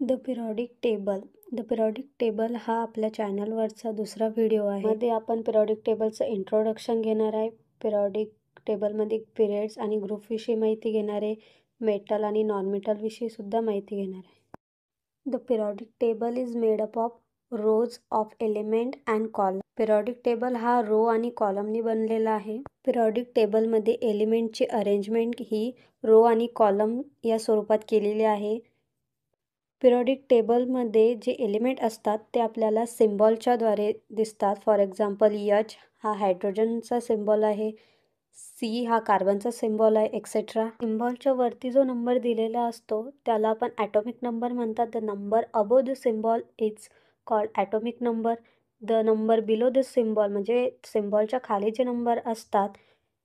The periodic table हा आपल्या चॅनलवरचा दुसरा व्हिडिओ आहे. मध्ये आपण पिरियॉडिक टेबलचं इंट्रोडक्शन घेणार आहे. पिरियॉडिक टेबलमध्ये पिरियड्स आणि ग्रुपविषयी माहिती घेणार आहे. मेटल आणि नॉन मेटल विषयी सुद्धा माहिती घेणार आहे. The periodic table is made up of rose of element and column. Periodic table हा रो आणि कॉलमनी बनलेला आहे. पिरियॉडिक टेबलमध्ये एलिमेंटची अरेंजमेंट ही रो आणि कॉलम या स्वरूपात केलेली आहे. पिरियॉडिक टेबलमध्ये जे एलिमेंट असतात ते आपल्याला सिम्बॉलच्या द्वारे दिसतात. फॉर एक्झाम्पल H हा हायड्रोजनचा सिम्बॉल आहे, C हा कार्बनचा सिम्बॉल आहे, एक्सेट्रा. सिम्बॉलच्या वरती जो नंबर दिलेला असतो त्याला आपण ॲटॉमिक नंबर म्हणतात. The number above the symbol is called atomic number. The number below the symbol म्हणजे सिम्बॉलच्या खाली जे नंबर असतात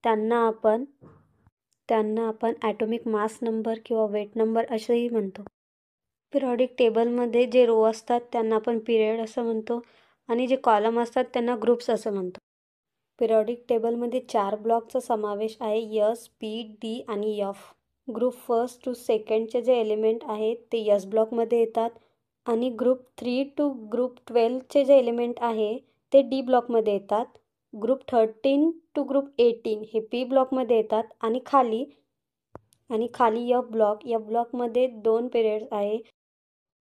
त्यांना आपण ॲटॉमिक मास नंबर किंवा वेट नंबर असेही म्हणतो. पिरियॉडिक टेबलमध्ये जे रो असतात त्यांना आपण पिरियड असं म्हणतो आणि जे कॉलम असतात त्यांना ग्रुप्स असं म्हणतो. पिरियॉडिक टेबलमध्ये 4 ब्लॉकचा समावेश आहे. S, P, D आणि F. ग्रुप फर्स्ट टू सेकंडचे जे एलिमेंट आहेत ते S ब्लॉकमध्ये येतात आणि ग्रुप 3 टू ग्रुप 12चे जे एलिमेंट आहे ते D ब्लॉकमध्ये येतात. ग्रुप 13 टू ग्रुप 18 हे P ब्लॉकमध्ये येतात आणि खाली F ब्लॉकमध्ये 2 पिरियड्स आहे.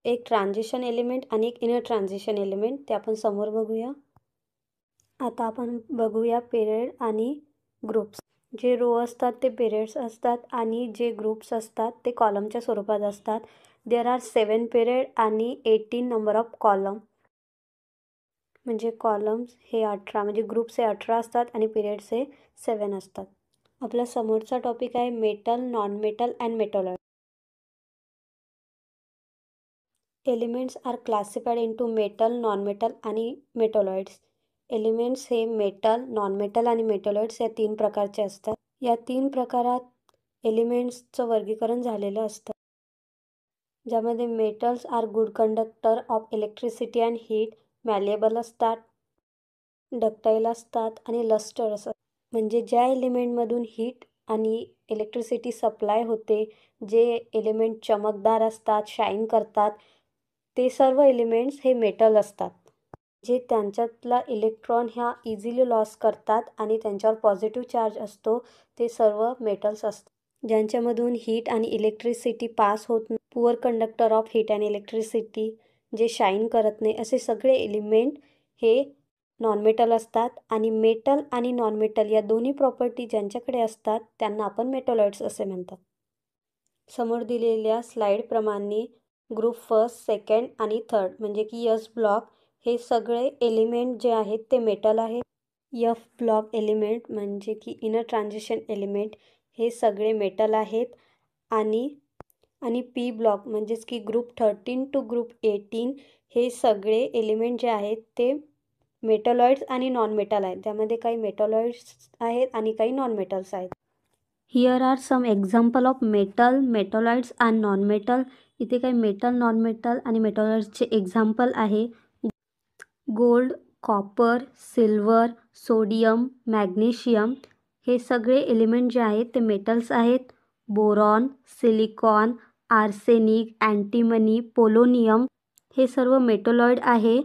एक ट्रान्झिशन एलिमेंट आणि एक इनर ट्रान्झिशन एलिमेंट. ते आपण समोर बघूया. आता आपण बघूया पिरियड आणि ग्रुप्स. जे रो असतात ते पिरियड्स असतात आणि जे ग्रुप्स असतात ते कॉलमच्या स्वरूपात असतात. देअर आर 7 पिरियड आणि 18 नंबर ऑफ कॉलम. म्हणजे कॉलम्स हे 18 म्हणजे ग्रुप्स हे 18 असतात आणि पिरियड्स हे 7 असतात. आपला समोरचा टॉपिक आहे metal, non metal and metalloid. Elements are classified into metal, non metal आणि मेटॉलॉइड्स. एलिमेंट्स हे मेटल, नॉन मेटल आणि मेटॉलॉइड्स या 3 प्रकारचे असतात. या 3 प्रकारात एलिमेंट्सचं वर्गीकरण झालेलं असतं. ज्यामध्ये metals are good conductor of electricity and heat, malleable असतात, डक्टाईल असतात आणि लस्टर असतात. म्हणजे ज्या एलिमेंटमधून हीट आणि इलेक्ट्रिसिटी सप्लाय होते, जे एलिमेंट चमकदार असतात, शाईन करतात, ते सर्व एलिमेंट्स हे मेटल असतात. जे त्यांच्यातला इलेक्ट्रॉन ह्या इझिली लॉस करतात आणि त्यांच्यावर पॉझिटिव्ह चार्ज असतो ते सर्व मेटल्स असतात. ज्यांच्यामधून हीट आणि इलेक्ट्रिसिटी पास होत नाही, poor conductor of heat and electricity, जे शाईन करत नाही, असे सगळे एलिमेंट हे नॉन मेटल असतात. आणि मेटल आणि नॉन मेटल या दोन्ही प्रॉपर्टी ज्यांच्याकडे असतात त्यांना आपण मेटॉलॉइड्स असे म्हणतात. समोर दिलेल्या स्लाईडप्रमाणे ग्रुप फर्स्ट, सेकंड आणि थर्ड म्हणजे की S ब्लॉक हे सगळे एलिमेंट जे आहेत ते मेटल आहेत. F ब्लॉक एलिमेंट म्हणजे की इनर ट्रान्झिशन एलिमेंट हे सगळे मेटल आहेत. आणि P ब्लॉक म्हणजेच की ग्रुप 13 टू ग्रुप 18 हे सगळे एलिमेंट जे आहेत ते मेटॉलॉइड्स आणि नॉन मेटल आहेत. त्यामध्ये काही मेटॉलॉइड्स आहेत आणि काही नॉन मेटल्स आहेत. Here are some example of metal, metalloids and non metal. इथे काही मेटल, नॉन मेटल आणि मेटॉलॉइड्सचे एक्झाम्पल आहे. Gold, copper, silver, sodium, magnesium हे सगळे एलिमेंट जे आहेत ते मेटल्स आहेत. Boron, silicon, arsenic, antimony, polonium हे सर्व मेटॉलॉइड आहे.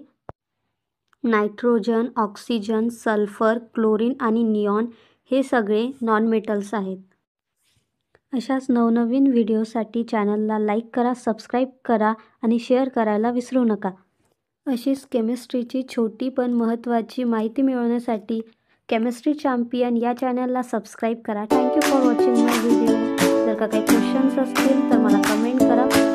नायट्रोजन, ऑक्सिजन, सल्फर, क्लोरीन आणि निऑन हे सगळे नॉन मेटल्स आहेत. अशाच नवनवीन व्हिडिओसाठी चॅनलला लाईक करा, सबस्क्राईब करा आणि शेअर करायला विसरू नका. अशीच केमिस्ट्रीची छोटी पण महत्त्वाची माहिती मिळवण्यासाठी केमिस्ट्री चॅम्पियन या चॅनलला सबस्क्राईब करा. Thank you for watching my video. जर का काही क्वेश्चन्स असतील तर मला कमेंट करा.